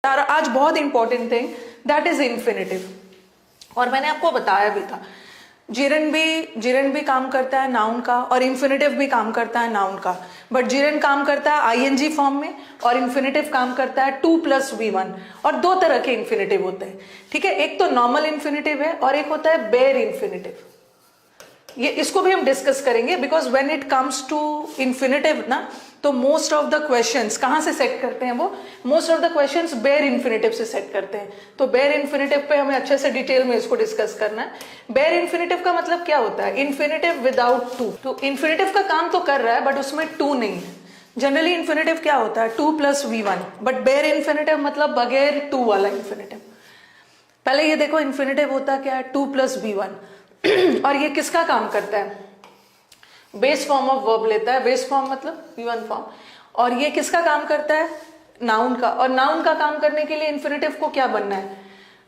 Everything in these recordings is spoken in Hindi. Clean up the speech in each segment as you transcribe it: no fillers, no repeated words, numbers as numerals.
आज बहुत important thing that is infinitive, और मैंने आपको बताया भी था जिरन भी काम करता है नाउन का और इन्फिनेटिव भी काम करता है नाउन का, बट जिरन काम करता है आईएनजी फॉर्म में और इन्फिनेटिव काम करता है 2+V1। और दो तरह के इन्फिनेटिव होते हैं, ठीक है, एक तो नॉर्मल इन्फिनेटिव है और एक होता है बेयर इन्फिनेटिव। ये इसको भी हम डिस्कस करेंगे because when it comes to infinitive ना, तो मोस्ट ऑफ द क्वेश्चंस कहां से सेट करते हैं, वो most of the questions bare infinitive से सेट करते हैं। तो बेयर इन्फिनेटिव पे हमें अच्छे से डिटेल में इसको डिस्कस करना है। बेयर इन्फिनेटिव का मतलब क्या होता है, इन्फिनेटिव विदाउट टू। तो इन्फिनेटिव का काम तो कर रहा है बट उसमें टू नहीं है। जनरली इन्फिनेटिव क्या होता है 2+V1, बट बेयर इन्फिनेटिव मतलब बगैर टू वाला इन्फिनेटिव। पहले ये देखो इन्फिनेटिव होता क्या है 2+V1 और ये किसका काम करता है, बेस फॉर्म ऑफ वर्ब लेता है, बेस फॉर्म मतलब V1 फॉर्म, और ये किसका काम करता है, नाउन का। और नाउन का काम करने के लिए इन्फिनेटिव को क्या बनना है,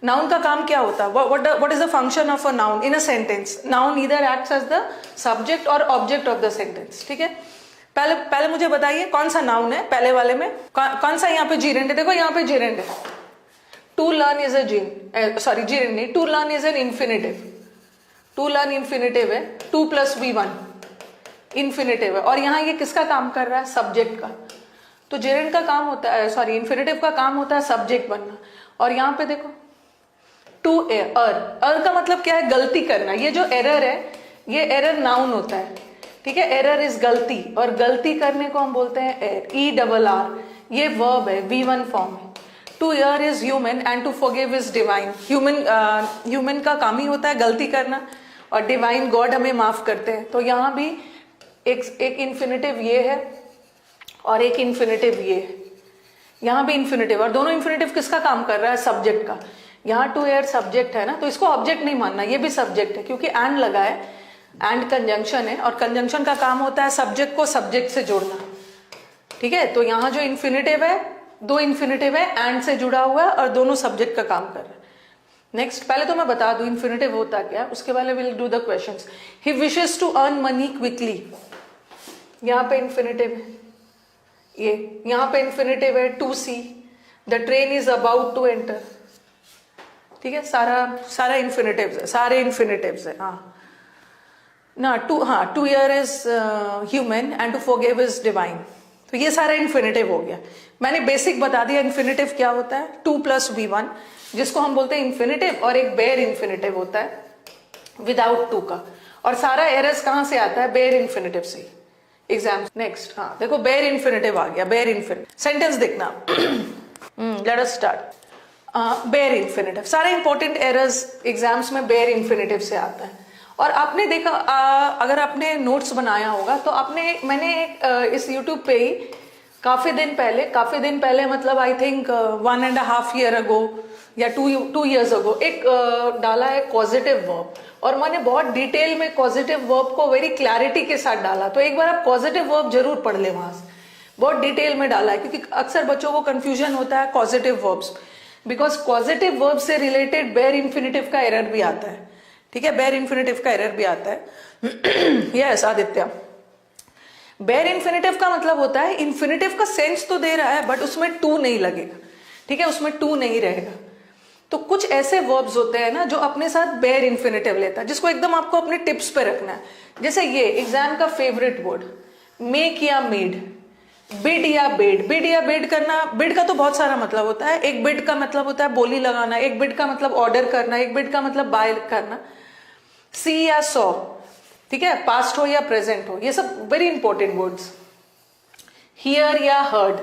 नाउन का काम क्या होता है, what is the function of a noun in a sentence. Noun either acts as the subject और ऑब्जेक्ट ऑफ द सेंटेंस, ठीक है। पहले मुझे बताइए कौन सा नाउन है पहले वाले में, कौन सा यहाँ पे जीरेंड है, देखो यहाँ पे जीरेंड है। To learn is a gerund नहीं, to learn is an infinitive. To learn infinitive है, 2+V1 इन्फिनेटिव है, और यहाँ ये किसका काम कर रहा है, सब्जेक्ट का। तो जेरेंड का काम होता है, इन्फिनेटिव का काम होता है सब्जेक्ट बनना। और यहाँ पे देखो टू अर का मतलब क्या है, गलती करना। ये जो एरर है ये एरर नाउन होता है, ठीक है। एरर इज गलती, और गलती करने को हम बोलते हैं ERR। ये वर्ब है, V1 फॉर्म है। To err is human and to forgive is divine. Human का काम ही होता है गलती करना, और डिवाइन गॉड हमें माफ करते हैं। तो यहाँ भी एक इन्फिनेटिव ये है और एक इन्फिनेटिव ये है, यहाँ भी इन्फिनेटिव, और दोनों इन्फिनेटिव किसका काम कर रहा है, सब्जेक्ट का। यहाँ टू एयर सब्जेक्ट है ना, तो इसको ऑब्जेक्ट नहीं मानना, ये भी सब्जेक्ट है क्योंकि एंड लगा है, एंड कंजंक्शन है, और कंजंक्शन का काम होता है सब्जेक्ट को सब्जेक्ट से जोड़ना, ठीक है। तो यहाँ जो इन्फिनेटिव है, दो इन्फिनेटिव है, एंड से जुड़ा हुआ है और दोनों सब्जेक्ट का काम कर रहा है। नेक्स्ट, पहले तो मैं बता दूं इन्फिनेटिव होता क्या, उसके पहले will do the questions. He wishes to earn money quickly, यहाँ पे इन्फिनेटिव है, ये यहाँ पे इन्फिनेटिव है to see. The train is about to enter, ठीक है। सारा इन्फिनेटिव्स है, सारे इन्फिनेटिव्स है। To err is human and to forgive is divine. तो ये सारा इन्फिनेटिव हो गया। मैंने बेसिक बता दिया इन्फिनेटिव क्या होता है, 2+V1 जिसको हम बोलते हैं इन्फिनेटिव, और एक बेयर इन्फिनेटिव होता है विदाउट टू का। और सारा एरर्स कहां से आता है, बेयर इन्फिनेटिव से। एग्जाम नेक्स्ट, देखो बेयर इन्फिनेटिव आ गया, बेयर इन्फिनेटिव सेंटेंस देखना। Let us start. Bare infinitive, सारे इंपॉर्टेंट एरर्स एग्जाम्स में बेयर इन्फिनेटिव से आता है। और आपने देखा, अगर आपने नोट्स बनाया होगा तो मैंने इस यूट्यूब पे ही काफी दिन पहले मतलब आई थिंक 1.5 year अगो या 2 years अगो एक डाला है कॉजेटिव वर्ब, और मैंने बहुत डिटेल में कॉजेटिव वर्ब को वेरी क्लैरिटी के साथ डाला। तो एक बार आप कॉजेटिव वर्ब जरूर पढ़ ले, वहां से बहुत डिटेल में डाला है, क्योंकि अक्सर बच्चों को कंफ्यूजन होता है causative verbs, because causative verb से रिलेटेड बेयर इन्फिनेटिव का एरर भी आता है, ठीक है। बेयर इन्फिनेटिव का एरर भी आता है। यस आदित्य, बेयर इन्फिनेटिव का मतलब होता है इन्फिनेटिव का सेंस तो दे रहा है बट उसमें टू नहीं लगेगा, ठीक है, उसमें टू नहीं रहेगा। तो कुछ ऐसे वर्ब्स होते हैं ना जो अपने साथ बेयर इन्फिनेटिव लेता है, जिसको एकदम आपको अपने टिप्स पे रखना है। जैसे ये एग्जाम का फेवरेट वर्ड मेक या मेड, बिड या बेड। बिड या बेड करना, बिड का तो बहुत सारा मतलब होता है। एक बिड का मतलब होता है बोली लगाना, एक बिड का मतलब ऑर्डर करना, एक बिड का मतलब बाय करना। सी या सॉ, ठीक है, पास्ट हो या प्रेजेंट हो, ये सब वेरी इंपॉर्टेंट वर्ड्स। हियर या हर्ड।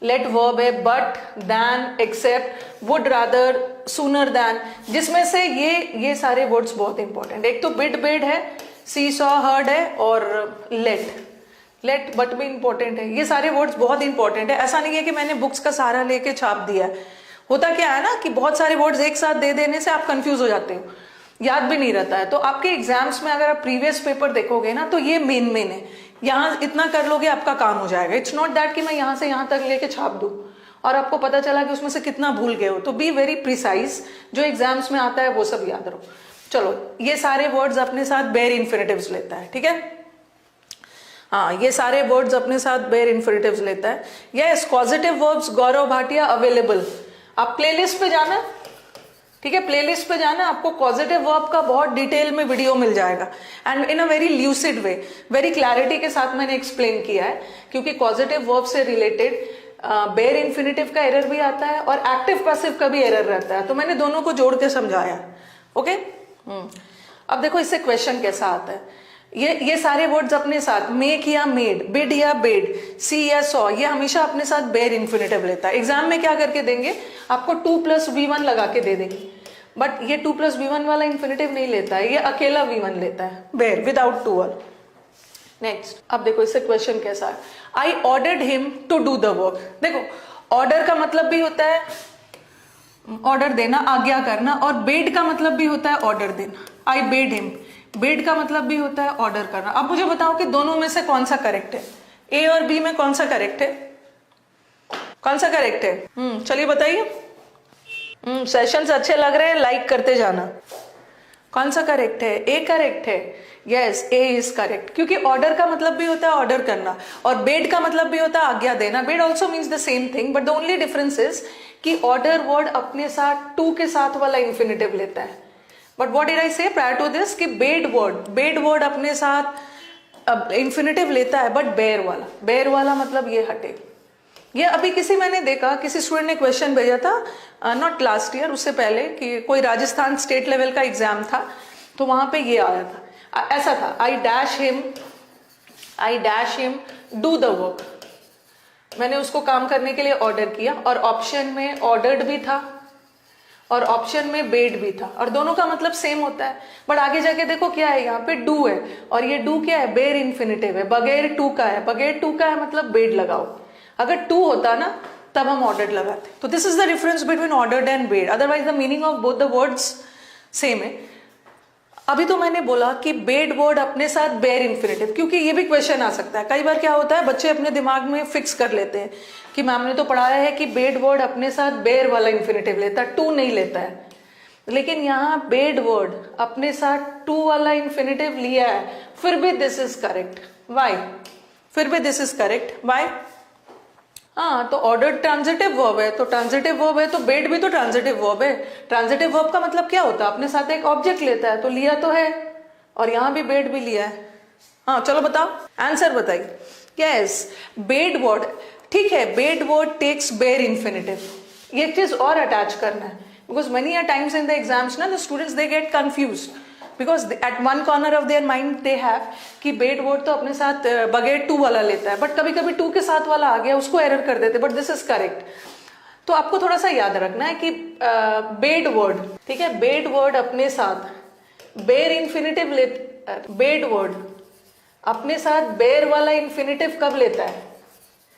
लेट वर्ब है, but, than, except, would, rather, sooner than, जिसमें से ये सारे वर्ड्स बहुत इंपॉर्टेंट। एक तो बिड बेड है, सी सॉ हर्ड है, और लेट बट भी इंपॉर्टेंट है। ये सारे वर्ड्स बहुत इंपॉर्टेंट है। ऐसा नहीं है कि मैंने बुक्स का सहारा लेके छाप दिया है। होता क्या है ना कि बहुत सारे वर्ड्स एक साथ दे देने से आप कंफ्यूज हो जाते हो, याद भी नहीं रहता है। तो आपके एग्जाम्स में अगर आप प्रीवियस पेपर देखोगे ना, तो ये मेन है, यहाँ इतना कर लोगे आपका काम हो जाएगा। इट्स नॉट दैट कि मैं यहाँ से यहाँ तक लेके छाप दूं और आपको पता चला कि उसमें से कितना भूल गए हो। तो बी वेरी प्रिसाइज, जो एग्जाम्स में आता है वो सब याद रखो। चलो, ये सारे वर्ड्स अपने साथ बेयर इन्फिनेटिव्स लेता है, ठीक है। हाँ, ये सारे वर्ड्स अपने साथ बेयर इन्फिनिटिव्स लेता है। Yes, causative verbs Gaurav Bhatia available. आप प्लेलिस्ट पे जाना, ठीक है, प्लेलिस्ट पे जाना, आपको पॉजिटिव वर्ब का बहुत डिटेल में वीडियो मिल जाएगा and in a very lucid way, very clarity के साथ मैंने एक्सप्लेन किया है, क्योंकि पॉजिटिव वर्ब से रिलेटेड बेयर इन्फिनिटिव का एरर भी आता है और एक्टिव पैसिव का भी एरर रहता है, तो मैंने दोनों को जोड़ के समझाया। ओके, अब देखो इससे क्वेश्चन कैसा आता है। ये सारे वर्ड्स अपने साथ मेक या मेड, बिड या बेड, सी या सॉ, ये हमेशा अपने साथ बेयर इन्फिनिटिव लेता है। एग्जाम में क्या करके देंगे, आपको 2 + V1 लगा के दे देंगे, बट ये 2 + V1 वाला इन्फिनिटिव नहीं लेता है, ये अकेला V1 लेता है, bare without to all. Next, अब देखो इससे क्वेश्चन कैसा है। I ordered him to do the work. देखो, ऑर्डर का मतलब भी होता है ऑर्डर देना, आज्ञा करना, और बेड का मतलब भी होता है ऑर्डर देना। आई बेड हिम, बेड का मतलब भी होता है ऑर्डर करना। अब मुझे बताओ कि दोनों में से कौन सा करेक्ट है, ए और बी में कौन सा करेक्ट है, कौन सा करेक्ट है? चलिए बताइए। सेशंस अच्छे लग रहे हैं, लाइक करते जाना। कौन सा करेक्ट है? ए करेक्ट है। यस, ए इज करेक्ट, क्योंकि ऑर्डर का मतलब भी होता है ऑर्डर करना और बेड का मतलब भी होता है आज्ञा देना। Bed also means the same thing, but the only difference is कि ऑर्डर वर्ड अपने साथ टू के साथ वाला इन्फिनिटिव लेता है। बट व्हाट डिड आई से प्रायर टू दिस कि बेड वर्ड अपने साथ इन्फिनिटिव लेता है, बट बेयर वाला मतलब ये हटे। ये अभी मैंने देखा, किसी स्टूडेंट ने क्वेश्चन भेजा था, नॉट लास्ट ईयर, उससे पहले, कि कोई राजस्थान स्टेट लेवल का एग्जाम था, तो वहां पे ये आया था, ऐसा था, I dash him do the work. मैंने उसको काम करने के लिए ऑर्डर किया और ऑप्शन में ऑर्डर्ड भी था और ऑप्शन में बेड भी था, और दोनों का मतलब सेम होता है। बट आगे जाके देखो क्या है, यहाँ पे डू है और ये डू क्या है, बेयर इन्फिनिटिव है, बगैर टू का है, बगैर टू का है मतलब बेड लगाओ। अगर टू होता ना तब हम ऑर्डर्ड लगाते। तो this is the difference between ordered and bed, otherwise the meaning of both the words same है। अभी तो मैंने बोला कि बेड वर्ड अपने साथ बेयर इन्फिनिटिव, क्योंकि ये भी क्वेश्चन आ सकता है। कई बार क्या होता है, बच्चे अपने दिमाग में फिक्स कर लेते हैं कि मैम ने तो पढ़ाया है कि बेड वर्ड अपने साथ बेयर वाला इन्फिनिटिव लेता है, टू नहीं लेता है। लेकिन यहाँ बेड वर्ड अपने साथ टू वाला इन्फिनिटिव लिया है, फिर भी दिस इज करेक्ट। वाई? फिर भी दिस इज करेक्ट, वाई? हाँ, तो ऑर्डर्ड ट्रांजिटिव वर्ब है, तो ट्रांजिटिव वर्ब है तो बेड भी तो ट्रांजिटिव वर्ब है। ट्रांजिटिव वर्ब का मतलब क्या होता है, अपने साथ एक ऑब्जेक्ट लेता है, तो लिया तो है, और यहां भी बेड भी लिया है। हाँ, चलो बताओ, आंसर बताइए। यस, बेड वर्ड, ठीक है, bade word takes bare infinitive. ये चीज और अटैच करना है, because many times in the exams ना the students they get confuse, because at one corner of their mind they have कि बेड वर्ड तो अपने साथ बगैर टू वाला लेता है, बट कभी कभी टू के साथ वाला आ गया, उसको एरर कर देते, बट दिस इज करेक्ट। तो आपको थोड़ा सा याद रखना है कि बेड वर्ड, ठीक है, बेड वर्ड अपने साथ बेयर इन्फिनिटिव बेड वर्ड अपने साथ बेयर वाला इन्फिनिटिव कब लेता है,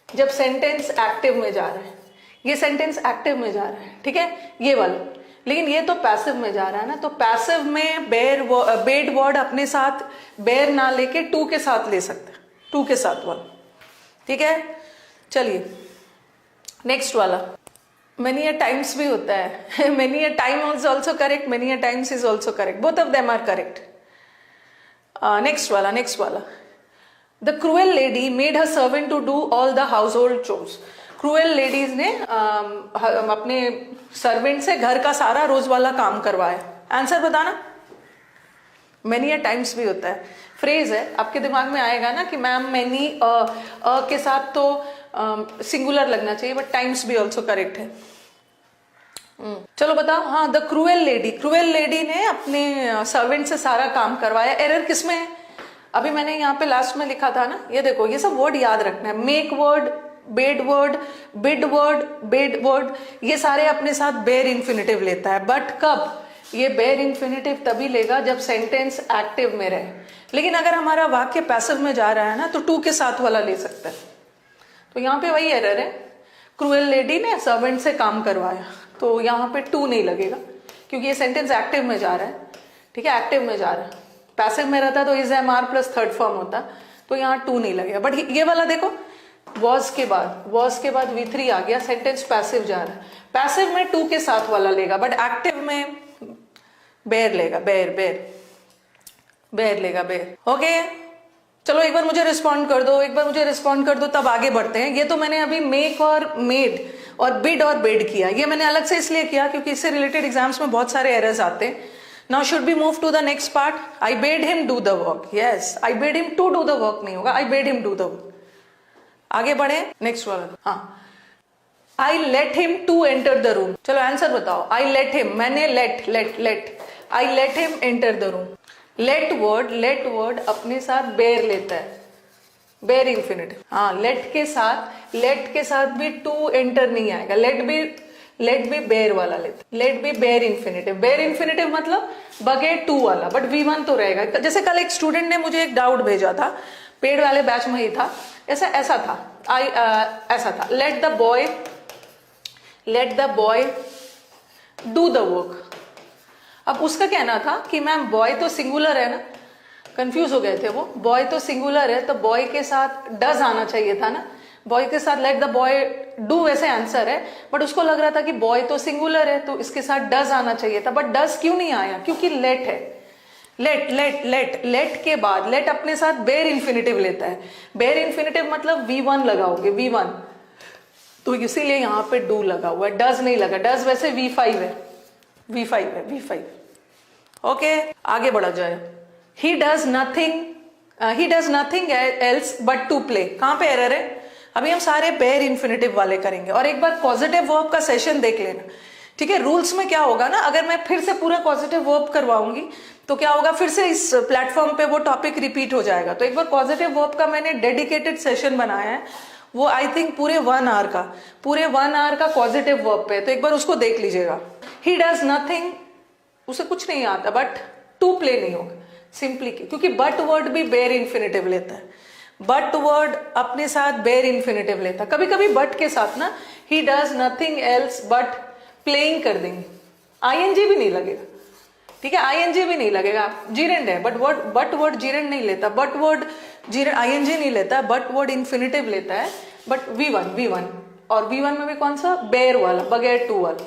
जब सेंटेंस एक्टिव में जा रहा है। ये सेंटेंस एक्टिव में जा रहा है, ठीक है, ये वाला, लेकिन ये तो पैसिव में जा रहा है ना, तो पैसिव में बेड वर्ड अपने साथ बेयर ना लेके टू के साथ ले सकते हैं, टू के साथ वाला, ठीक है। चलिए नेक्स्ट वाला, मेनी अ टाइम्स भी होता है, many a time is also correct, many a times is also correct, both of them are correct. Next वाला, the cruel lady made her servant to do all the household chores. Cruel ladies ने अपने सर्वेंट से घर का सारा रोज वाला काम करवाया। आंसर बताना। मेनी अ टाइम्स भी होता है, फ्रेज है, आपके दिमाग में आएगा ना कि मैम मेनी के साथ तो सिंगुलर लगना चाहिए, बट टाइम्स भी ऑल्सो करेक्ट है। चलो बताओ। हाँ, द क्रूएल लेडी ने अपने सर्वेंट से सारा काम करवाया। एरर किसमें है? अभी मैंने यहाँ पे लास्ट में लिखा था ना, ये देखो, ये सब वर्ड याद रखना है। Make word, bed word, bid word, bed word, ये सारे अपने साथ बेयर इन्फिनिटिव लेता है, बट कब? ये बेयर इन्फिनिटिव तभी लेगा जब सेंटेंस एक्टिव में रहे। लेकिन अगर हमारा वाक्य पैसिव में जा रहा है ना, तो टू के साथ वाला ले सकता है। तो यहाँ पे वही एरर है, क्रूएल लेडी ने सर्वेंट से काम करवाया, तो यहाँ पे टू नहीं लगेगा, क्योंकि ये सेंटेंस एक्टिव में जा रहा है, ठीक है, एक्टिव में जा रहा है। पैसिव में रहता तो is am are plus third form होता, तो यहाँ टू नहीं लगेगा। बट ये वाला देखो, वॉज के बाद V3 आ गया, सेंटेंस पैसिव जा रहा है, पैसिव में टू के साथ वाला लेगा, बट एक्टिव में बेयर लेगा, बेयर लेगा, बेयर। ओके, चलो एक बार मुझे रिस्पॉन्ड कर दो, एक बार मुझे रिस्पॉन्ड कर दो, तब आगे बढ़ते हैं। ये तो मैंने अभी मेक और मेड और बिड और बेड किया, ये मैंने अलग से इसलिए किया क्योंकि इससे रिलेटेड एग्जाम्स में बहुत सारे एरर्स आते हैं। Now should be move to the next part. I bade him do the work. Yes, I bade him to do the work नहीं होगा, I bade him do the work. आगे बढ़े, नेक्स्ट वाला। हाँ, I let him to enter the room. चलो आंसर बताओ। आई लेट हिम, मैंने let I let him enter the room. Let word अपने साथ बेर लेता है, बेर इंफिनिटिव। हाँ, लेट के साथ भी टू एंटर नहीं आएगा। लेट भी बेर वाला लेते, लेट भी बेर इंफिनिटिव। बेर इंफिनिटिव मतलब बगैर टू वाला, बट V1 तो रहेगा। जैसे कल एक स्टूडेंट ने मुझे एक डाउट भेजा था, पेड वाले बैच में ही था, ऐसा था, ऐसा था, let the boy do the work. अब उसका कहना था कि मैम बॉय तो सिंगुलर है ना, कंफ्यूज हो गए थे वो। बॉय तो सिंगुलर है तो बॉय के साथ डज आना चाहिए था ना, बॉय के साथ लेट द बॉय डू वैसे आंसर है, बट उसको लग रहा था कि बॉय तो सिंगुलर है तो इसके साथ डज आना चाहिए था, बट डज क्यों नहीं आया? क्योंकि लेट है। लेट के बाद लेट अपने साथ बेर इंफिनिटिव लेता है। बेर इंफिनिटिव मतलब V1 लगाओगे, V1, तो इसीलिए यहां पे डू लगा हुआ है, डज नहीं लगा। डज वैसे V5 है, V5। ओके, आगे बढ़ा जाए। He does nothing else but to play. कहां पे एरर है? अभी हम सारे बेर इंफिनिटिव वाले करेंगे, और एक बार पॉजिटिव वर्ब का सेशन देख लेना, ठीक है। रूल्स में क्या होगा ना, अगर मैं फिर से पूरा पॉजिटिव वर्ब करवाऊंगी तो क्या होगा, फिर से इस प्लेटफॉर्म पे वो टॉपिक रिपीट हो जाएगा। तो एक बार पॉजिटिव वर्ब का मैंने डेडिकेटेड सेशन बनाया है, वो आई थिंक पूरे 1 आवर का पॉजिटिव वर्ब पे, तो एक बार उसको देख लीजिएगा। ही डज नथिंग, उसे कुछ नहीं आता, बट टू प्ले नहीं होगा सिंपली, क्योंकि बट वर्ड भी बेर इंफिनिटिव लेता है। बट वर्ड अपने साथ बेर इंफिनिटिव लेता है। कभी कभी बट के साथ ना ही does nothing else but playing कर देंगे, ING भी नहीं लगेगा, ठीक है, ING भी नहीं लगेगा। जीरेंड है, बट वर्ड जीरेंड नहीं लेता, बट वर्ड जीरेंड ING नहीं लेता, बट वर्ड इंफिनिटिव लेता है। बट V1 और V1 में भी कौन सा? बेर वाला, बगैर टू वाला,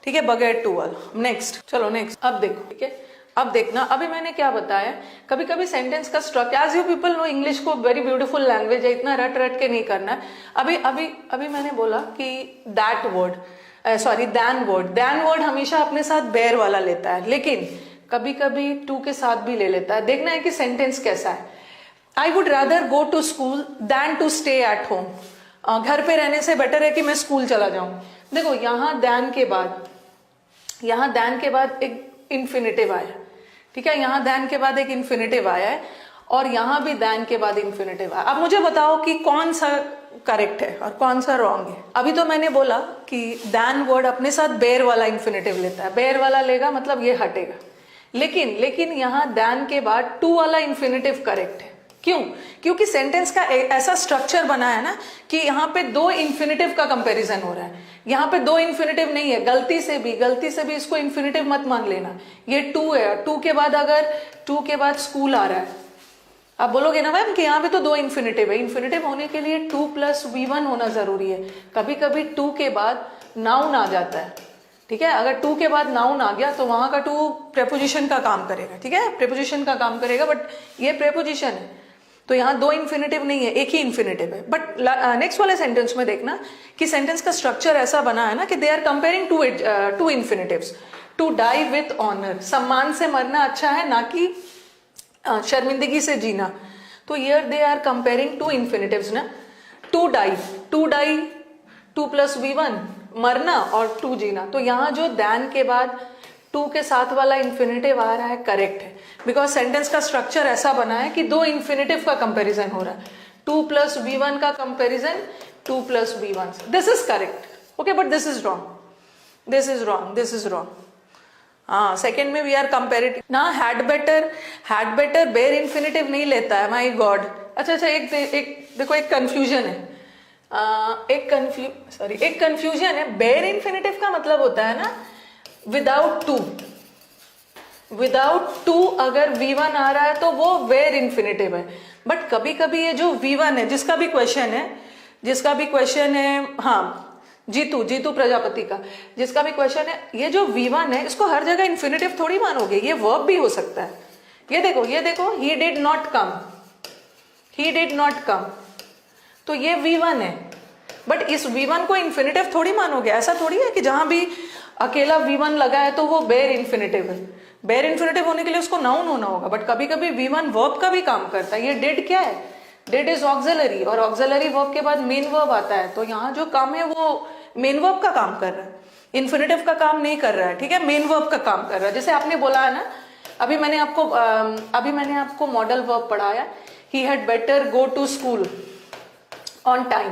ठीक है, बगैर टू वाला। नेक्स्ट, चलो नेक्स्ट। अब देखो, ठीक है, अब देखना, अभी मैंने क्या बताया, कभी कभी सेंटेंस का structure, as you people know English को वेरी ब्यूटीफुल लैंग्वेज है, इतना रट के नहीं करना है। अभी मैंने बोला कि that word, sorry than word हमेशा अपने साथ बेर वाला लेता है, लेकिन कभी कभी टू के साथ भी ले लेता है। देखना है कि सेंटेंस कैसा है। I would rather go to school than to stay at home. घर पे रहने से बेटर है कि मैं स्कूल चला जाऊं। देखो यहाँ दैन के बाद एक इन्फिनिटिव आया, ठीक है, यहाँ दैन के बाद एक इन्फिनिटिव आया है, और यहाँ भी दैन के बाद इन्फिनिटिव आया। अब मुझे बताओ कि कौन सा करेक्ट है और कौन सा रॉन्ग है। अभी तो मैंने बोला कि दैन वर्ड अपने साथ बेर वाला इन्फिनिटिव लेता है, बेर वाला लेगा मतलब ये हटेगा, लेकिन यहाँ दैन के बाद टू वाला इन्फिनिटिव करेक्ट है। क्यों? क्योंकि सेंटेंस का ऐसा स्ट्रक्चर बना है ना कि यहाँ पे दो इन्फिनिटिव का कंपैरिजन हो रहा है। यहाँ पे दो इन्फिनिटिव नहीं है, गलती से भी इसको इन्फिनिटिव मत मान लेना। ये टू है, टू के बाद स्कूल आ रहा है, आप बोलोगे ना मैम कि यहाँ पे तो दो इन्फिनिटिव है। इन्फिनिटिव होने के लिए 2 + V1 होना जरूरी है। कभी कभी 2 के बाद नाउन आ जाता है, ठीक है, अगर 2 के बाद नाउन आ गया तो वहां का 2 प्रेपोजिशन का काम करेगा, ठीक है, प्रेपोजिशन का काम करेगा, बट ये प्रेपोजिशन है तो यहाँ दो इन्फिनिटिव नहीं है, एक ही इन्फिनिटिव है। बट नेक्स्ट वाले सेंटेंस में देखना कि सेंटेंस का स्ट्रक्चर ऐसा बना है ना कि they are comparing two infinitives. To die with honour, सम्मान से मरना अच्छा है ना कि शर्मिंदगी से जीना। तो here they are comparing two infinitives ना, टू डाई 2 + V1 मरना और 2 जीना। तो यहाँ जो दैन के बाद 2 के साथ वाला इन्फिनिटिव आ रहा है करेक्ट है, बिकॉज सेंटेंस का स्ट्रक्चर ऐसा बना है कि दो इन्फिनिटिव का कंपैरिजन हो रहा है। 2 + V1 का comparison 2 + V1, this is correct. Okay, but this is wrong. हाँ, सेकेंड में वी आर कंपेरेटिव ना, हैड बेटर बेर इन्फिनिटिव नहीं लेता है, माय गॉड। अच्छा, एक देखो, एक कंफ्यूजन है, एक कंफ्यूजन है। बेर इन्फिनिटिव का मतलब होता है ना विदाउट टू अगर V1 आ रहा है तो वो बेर इन्फिनिटिव है। बट कभी कभी ये जो V1 है, जिसका भी क्वेश्चन है, हाँ, जीतू प्रजापति का जिसका भी क्वेश्चन है, ये जो V1 है इसको हर जगह इन्फिनिटिव थोड़ी मानोगे, ये वर्ब भी हो सकता है। ये देखो, he did not come, he did not come, तो ये V1 है। बट इस V1 को इन्फिनेटिव थोड़ी मानोगे, ऐसा थोड़ी है कि जहां भी अकेला V1 लगा है तो वो बेयर इन्फिनेटिव है। बेयर इन्फिनेटिव होने के लिए उसको नाउन होना होगा, बट कभी कभी V1 वर्ब का भी काम करता है। ये डिड क्या है, डिड इज ऑक्सिलरी, और ऑक्सिलरी वर्ब के बाद मेन वर्ब आता है, तो यहाँ जो काम है वो मेन वर्ब का काम कर रहा है, इन्फिनेटिव का काम नहीं कर रहा है, ठीक है, मेन वर्ब का काम कर रहा है। जैसे आपने बोला है ना, अभी मैंने आपको मॉडल वर्ब पढ़ाया, he had better go to school on time,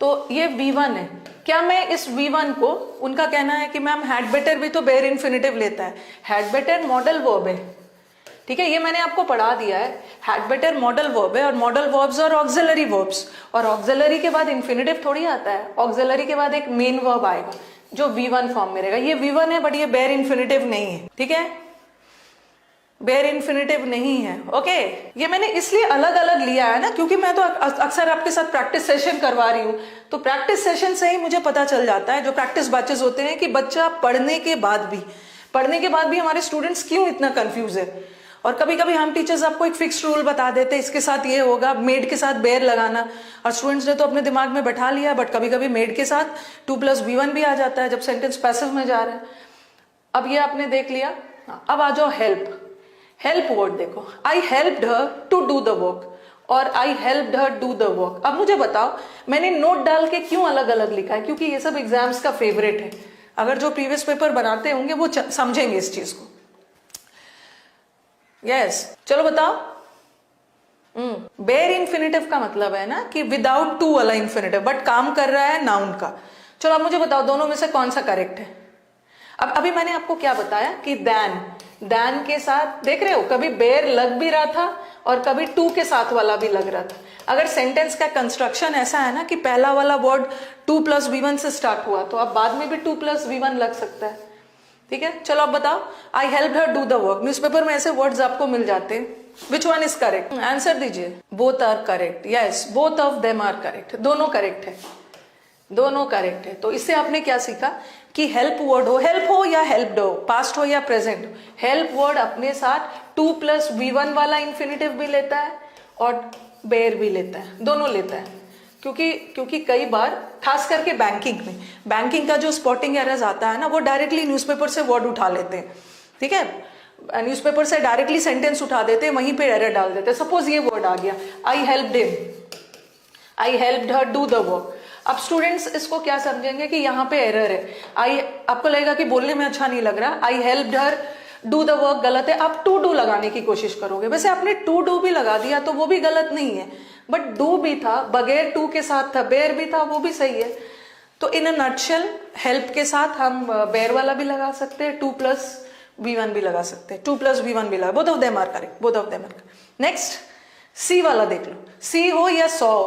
तो ये V1 है। क्या मैं इस V1 को, उनका कहना है कि मैम हैड बेटर भी तो बेयर इन्फिनेटिव लेता है, हैड बेटर मॉडल वर्ब है, ठीक है, ये मैंने आपको पढ़ा दिया है। हैड बेटर मॉडल वर्ब है, और मॉडल वर्ब्स और ऑक्सिलरी वर्ब्स, और ऑक्सिलरी के बाद इन्फिनेटिव थोड़ी आता है, ऑक्सिलरी के बाद एक मेन वर्ब आएगा जो V1 फॉर्म में रहेगा। ये V1 है, बट ये बेयर इन्फिनेटिव नहीं है, ठीक है, बेयर इन्फिनेटिव नहीं है। ओके, ये मैंने इसलिए अलग अलग लिया है ना, क्योंकि मैं तो अक्सर आपके साथ प्रैक्टिस सेशन करवा रही हूँ, तो प्रैक्टिस सेशन से ही मुझे पता चल जाता है, जो प्रैक्टिस बैचेस होते हैं, कि बच्चा पढ़ने के बाद भी हमारे स्टूडेंट्स क्यों इतना कंफ्यूज है। और कभी कभी हम टीचर्स आपको एक फिक्स रूल बता देते हैं, इसके साथ ये होगा, मेड के साथ बेयर लगाना, और स्टूडेंट्स ने तो अपने दिमाग में बैठा लिया, बट कभी कभी मेड के साथ 2+V1 भी आ जाता है जब सेंटेंस पैसिव में जा रहा है। अब ये आपने देख लिया, अब आ जाओ हेल्प वर्ड देखो, I helped her to do the work, और I helped her do the work. अब मुझे बताओ, मैंने नोट डाल के क्यों अलग अलग लिखा है, क्योंकि ये सब एग्जाम्स का फेवरेट है। अगर जो प्रीवियस पेपर बनाते होंगे वो समझेंगे इस चीज को। यस, चलो बताओ, बेयर इन्फिनेटिव का मतलब है ना कि विदाउट टू वाला इन्फिनेटिव, बट काम कर रहा है नाउन का। चलो अब मुझे बताओ, दोनों में से कौन सा करेक्ट है। अब अभी मैंने आपको क्या बताया कि दैन के साथ देख रहे हो, कभी बेयर लग भी रहा था और कभी टू के साथ वाला भी लग रहा था। अगर सेंटेंस का कंस्ट्रक्शन ऐसा है ना कि पहला वाला वर्ड 2+V1 से स्टार्ट हुआ, तो अब बाद में भी 2+V1 लग सकता है, ठीक है। चलो अब बताओ, I helped her do the work. Newspaper में ऐसे वर्ड्स आपको मिल जाते हैं, which one is correct, answer दीजिए। Both are correct, yes, both of them are correct, दोनों करेक्ट है, दोनों करेक्ट है। तो इससे आपने क्या सीखा कि हेल्प वर्ड हो, हेल्प हो या हेल्प्ड हो, पास्ट हो या प्रेजेंट हो, हेल्प वर्ड अपने साथ 2+V1 वाला इन्फिनेटिव भी लेता है और बेयर भी लेता है, दोनों लेता है। क्योंकि कई बार खास करके बैंकिंग का जो स्पॉटिंग एरर्स आता है ना, वो डायरेक्टली न्यूज़पेपर से वर्ड उठा लेते हैं, ठीक है, न्यूज़पेपर से डायरेक्टली सेंटेंस उठा देते हैं, वहीं पे एरर डाल देते हैं। सपोज ये वर्ड आ गया, आई helped him, I helped her do the work. अब स्टूडेंट्स इसको क्या समझेंगे कि यहाँ पे एरर है, आपको लगेगा कि बोलने में अच्छा नहीं लग रहा, आई helped her do the work गलत है, आप टू डू लगाने की कोशिश करोगे। वैसे आपने टू डू भी लगा दिया तो वो भी गलत नहीं है, बट डू भी था, बगैर टू के साथ था, बेयर भी था, वो भी सही है। तो इन अ नटशेल हेल्प के साथ हम बेयर वाला भी लगा सकते हैं, 2+V1 भी लगा सकते हैं, 2+V1 भी लगा, both of them are correct, both of them are correct. Next C वाला देख लो, सी हो या सॉ,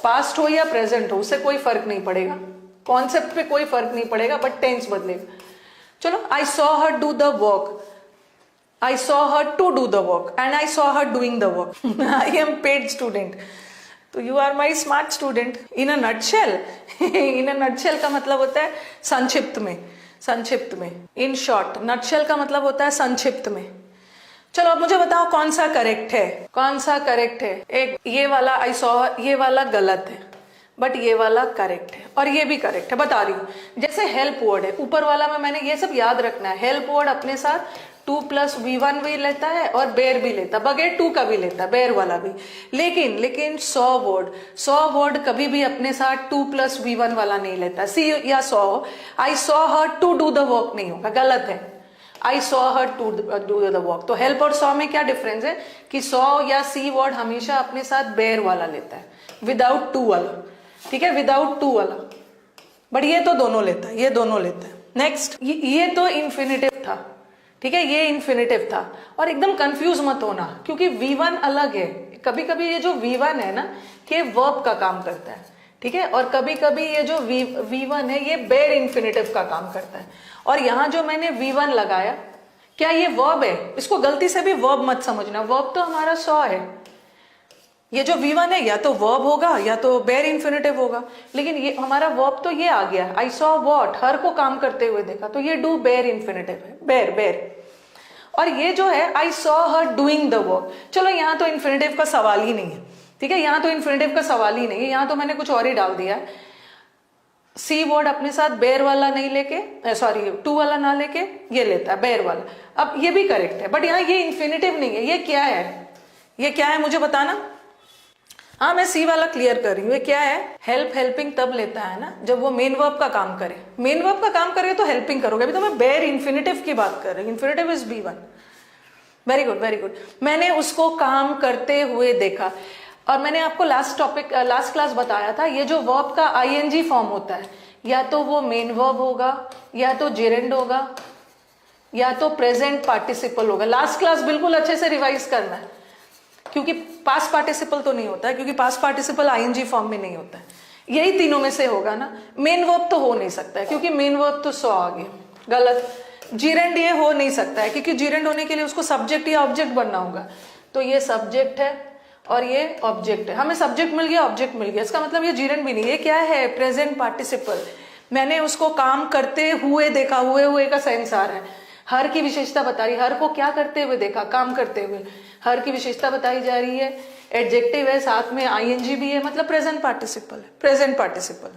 पास्ट हो या प्रेजेंट हो, उससे कोई फर्क नहीं पड़ेगा, कॉन्सेप्ट पे कोई फर्क नहीं पड़ेगा, बट टेंस बदलेगा। चलो, आई saw her do the work, I saw her to do the work and I saw her doing the work. I am paid student. तो you are my smart student. In a nutshell, in a nutshell का मतलब होता है संक्षिप्त में, in short, nutshell का मतलब होता है संक्षिप्त में। चलो अब मुझे बताओ कौन सा करेक्ट है। एक ये वाला I saw, ये वाला गलत है, बट ये वाला करेक्ट है, और ये भी करेक्ट है, बता रही हूँ। जैसे हेल्प वर्ड है, ऊपर वाला में मैंने ये सब याद रखना है, हेल्प वर्ड अपने साथ 2+V1 भी लेता है और बेयर भी लेता है, बगैर टू का भी लेता है, बेयर वाला भी। लेकिन सॉ वर्ड कभी भी अपने साथ 2+V1 वाला नहीं लेता। सी या saw, I saw her to do the work नहीं होगा, गलत है, I saw her to do the work. तो हेल्प और सॉ में क्या डिफरेंस है कि सॉ या सी वर्ड हमेशा अपने साथ बेयर वाला लेता है, विदाउट टू वाला, ठीक है, विदाउट टू वाला, बट ये तो दोनों लेता है, नेक्स्ट, ये तो इन्फिनेटिव था, ठीक है, ये इन्फिनेटिव था। और एकदम कंफ्यूज मत होना, क्योंकि V1 अलग है। कभी कभी ये जो V1 है ना, ये वर्ब का काम करता है, ठीक है, और कभी कभी ये जो V1 है, ये बेयर इन्फिनेटिव का काम करता है। और यहाँ जो मैंने V1 लगाया, क्या ये वर्ब है? इसको गलती से भी वर्ब मत समझना, वर्ब तो हमारा सॉ है। ये जो V1 है या तो वर्ब होगा या तो बेयर इन्फिनेटिव होगा, लेकिन ये हमारा वर्ब तो ये आ गया, आई सॉ व्हाट, हर को काम करते हुए देखा, तो ये डू बेयर इन्फिनेटिव है, बेयर। और ये जो है I saw her doing the work, चलो यहाँ तो इन्फिनेटिव का सवाल ही नहीं है, ठीक है, यहाँ तो इन्फिनेटिव का सवाल ही नहीं है, यहाँ तो मैंने कुछ और ही डाल दिया है। सी वर्ड अपने साथ बेयर वाला नहीं लेके, सॉरी टू वाला ना लेके ये लेता है बेयर वाला। अब ये भी करेक्ट है, बट यहाँ ये इन्फिनेटिव नहीं है, ये क्या है, ये क्या है मुझे बताना। हाँ मैं सी वाला क्लियर कर रही हूँ, ये क्या है, हेल्प हेल्पिंग तब लेता है ना जब वो मेन वर्ब का काम करे। मेन वर्ब का काम करेगा तो हेल्पिंग करोगे। अभी तो मैं बेयर इन्फिनेटिव की बात कर रही हूँ, infinitive is B1। Very good very good. मैंने उसको काम करते हुए देखा, और मैंने आपको लास्ट क्लास बताया था, ये जो वर्ब का ING फॉर्म होता है, या तो वो मेन वर्ब होगा, या तो जेरेंड होगा, या तो प्रेजेंट पार्टिसिपल होगा। लास्ट क्लास बिल्कुल अच्छे से रिवाइज करना है, क्योंकि पास्ट पार्टिसिपल तो नहीं होता है, क्योंकि पास्ट पार्टिसिपल ING फॉर्म में नहीं होता है। यही तीनों में से होगा ना। मेन वर्ब तो हो नहीं सकता है, क्योंकि मेन वर्ब तो 100 आ गया, गलत। जीरेंड ये हो नहीं सकता है, क्योंकि जीरेंड होने के लिए उसको सब्जेक्ट या ऑब्जेक्ट बनना होगा। तो ये सब्जेक्ट है और ये ऑब्जेक्ट है, हमें सब्जेक्ट मिल गया, ऑब्जेक्ट मिल गया, इसका मतलब ये जीरेंड भी नहीं। ये क्या है, प्रेजेंट पार्टिसिपल। मैंने उसको काम करते हुए देखा, हुए का सेंस आ रहा है। हर की विशेषता बता रही, हर को क्या करते हुए देखा, काम करते हुए। हर की विशेषता बताई जा रही है, एडजेक्टिव है, साथ में ING भी है, मतलब प्रेजेंट पार्टिसिपल है, प्रेजेंट पार्टिसिपल।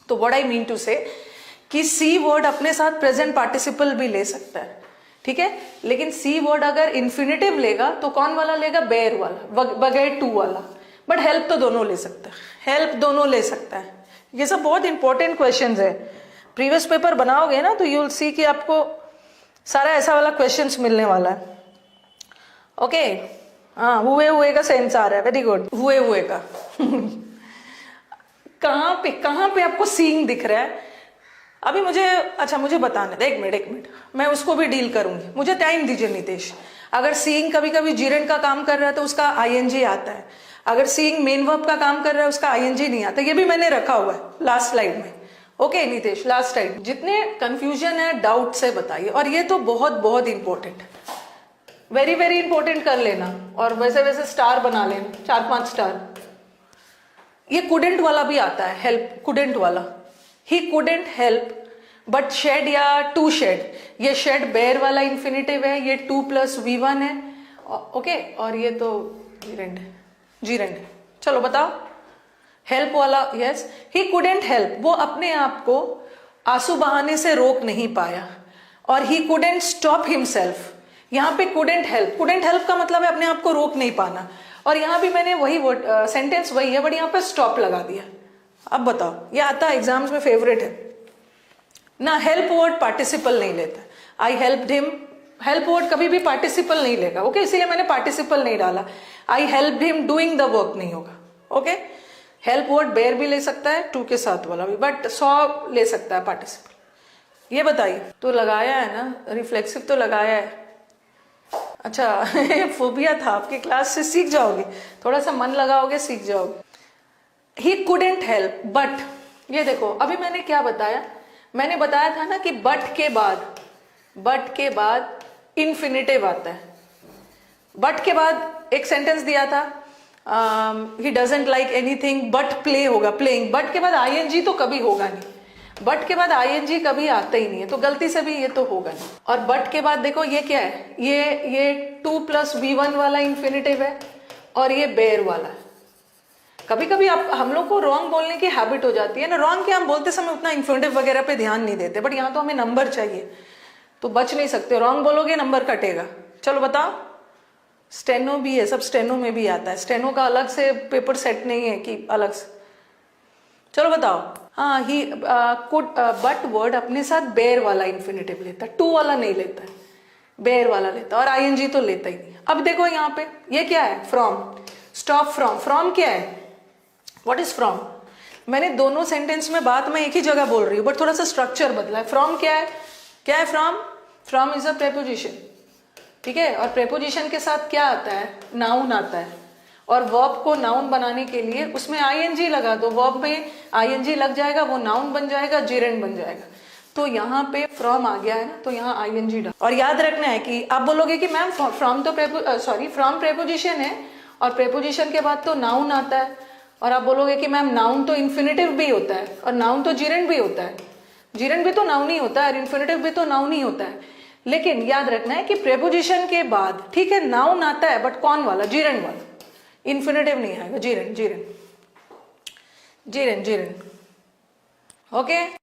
तो व्हाट आई मीन टू से कि सी वर्ड अपने साथ प्रेजेंट पार्टिसिपल भी ले सकता है, ठीक है। लेकिन सी वर्ड अगर इन्फिनेटिव लेगा तो कौन वाला लेगा, बेयर वाला, बगैर टू वाला। बट हेल्प तो दोनों ले सकता है, हेल्प दोनों ले सकता है। ये सब बहुत इंपॉर्टेंट क्वेश्चंस है। प्रीवियस पेपर बनाओगे ना तो यू विल सी कि आपको सारा ऐसा वाला क्वेश्चंस मिलने वाला है। ओके हाँ, हुए का सेंस आ रहा है, वेरी गुड। हुए का कहाँ पे आपको सीइंग दिख रहा है अभी मुझे, अच्छा मुझे बताने दे, एक मिनट मैं उसको भी डील करूंगी, मुझे टाइम दीजिए नितेश। अगर सीइंग कभी कभी जीरेंड का काम कर रहा है तो उसका ING आता है, अगर सीइंग मेन वर्ब का काम कर रहा है उसका ING नहीं आता। ये भी मैंने रखा हुआ है लास्ट स्लाइड में। Okay Nitesh, last slide. जितने कंफ्यूजन है डाउट से बताइए, और ये तो बहुत बहुत इंपॉर्टेंट, वेरी वेरी इंपॉर्टेंट कर लेना, और वैसे स्टार बना लेना, 4-5 स्टार। ये कुडेंट वाला भी आता है, हेल्प कुडेंट वाला। He couldn't help but shed या टू शेड, ये शेड बेयर वाला इन्फिनेटिव है, ये 2 + V1 है, ओके। और ये तो जीरेंड है, जीरेंड है। चलो बताओ, हेल्प वाला, यस। ही कुडेंट हेल्प, वो अपने आप को आंसू बहाने से रोक नहीं पाया, और ही कुडेंट स्टॉप हिमसेल्फ। यहाँ पे कुडेंट हेल्प का मतलब है अपने आप को रोक नहीं पाना, और यहाँ भी मैंने वही वर्ड, सेंटेंस वही है, बट यहाँ पे स्टॉप लगा दिया। अब बताओ, ये आता है एग्जाम्स में, फेवरेट है ना। हेल्प वर्ड पार्टिसिपल नहीं लेता, आई हेल्प्ड हिम, हेल्प वर्ड कभी भी पार्टिसिपल नहीं लेगा, ओके। इसीलिए मैंने पार्टिसिपल नहीं डाला। आई helped him doing the work नहीं होगा, ओके। हेल्प वर्ड बेयर भी ले सकता है, टू के साथ वाला भी, बट 100 ले सकता है पार्टिसिपल। ये बताइए, तो लगाया है ना, रिफ्लेक्सिव तो लगाया है। अच्छा फोबिया था आपकी क्लास से, सीख जाओगे, थोड़ा सा मन लगाओगे सीख जाओगे। ही कुडेंट हेल्प बट, ये देखो अभी मैंने क्या बताया, मैंने बताया था ना कि बट के बाद इन्फिनेटिव आता है। बट के बाद एक सेंटेंस दिया था, he doesn't like anything but play होगा, प्लेइंग। बट के बाद ING तो कभी होगा नहीं, बट के बाद ING कभी आता ही नहीं है, तो गलती से भी ये तो होगा नहीं। और बट के बाद देखो ये क्या है, ये 2 + V1 वाला इन्फिनेटिव है, और ये बेयर वाला है। कभी कभी हम लोग को रॉन्ग बोलने की हैबिट हो जाती है ना, रॉन्ग क्या, हम बोलते समय उतना इन्फिनेटिव वगैरह पे ध्यान नहीं देते, बट यहाँ तो हमें नंबर चाहिए, तो बच नहीं सकते, रॉन्ग बोलोगे नंबर कटेगा। चलो बताओ, स्टेनो भी है, सब स्टेनो में भी आता है, स्टेनो का अलग से पेपर सेट नहीं है कि अलग से। चलो बताओ, हाँ ही बट वर्ड अपने साथ बेयर वाला इन्फिनेटिव लेता है, टू वाला नहीं लेता है, बेयर वाला लेता है, और ING तो लेता ही नहीं। अब देखो यहाँ पे ये क्या है, फ्रॉम, स्टॉप फ्रॉम। फ्रॉम क्या है, व्हाट इज फ्रॉम। मैंने दोनों सेंटेंस में बात मैं एक ही जगह बोल रही हूँ, बट थोड़ा सा स्ट्रक्चर बदला है। फ्रॉम क्या है from, from is a preposition, ठीक है। और प्रेपोजिशन के साथ क्या आता है, नाउन आता है, और वर्ब को नाउन बनाने के लिए उसमें ING लगा दो, वर्ब में ING लग जाएगा, वो नाउन बन जाएगा, जेरेंड बन जाएगा। तो यहाँ पे फ्रॉम आ गया है ना, तो यहाँ ING डाल। और याद रखना है कि आप बोलोगे कि मैम फ्रॉम तो फ्रॉम प्रेपोजिशन है, और प्रेपोजिशन के बाद तो नाउन आता है, और आप बोलोगे कि मैम नाउन तो इन्फिनेटिव भी होता है, और नाउन तो जीरेंड भी होता है, जीरेंड भी तो नाउन ही होता है, और इन्फिनेटिव भी तो नाउन ही होता है। लेकिन याद रखना है कि प्रेपोजिशन के बाद, ठीक है, नाउन आता है, बट कौन वाला, जीरेंड वाला, इन्फिनेटिव नहीं आएगा, जीरन जीरन जीरन जीरन। ओके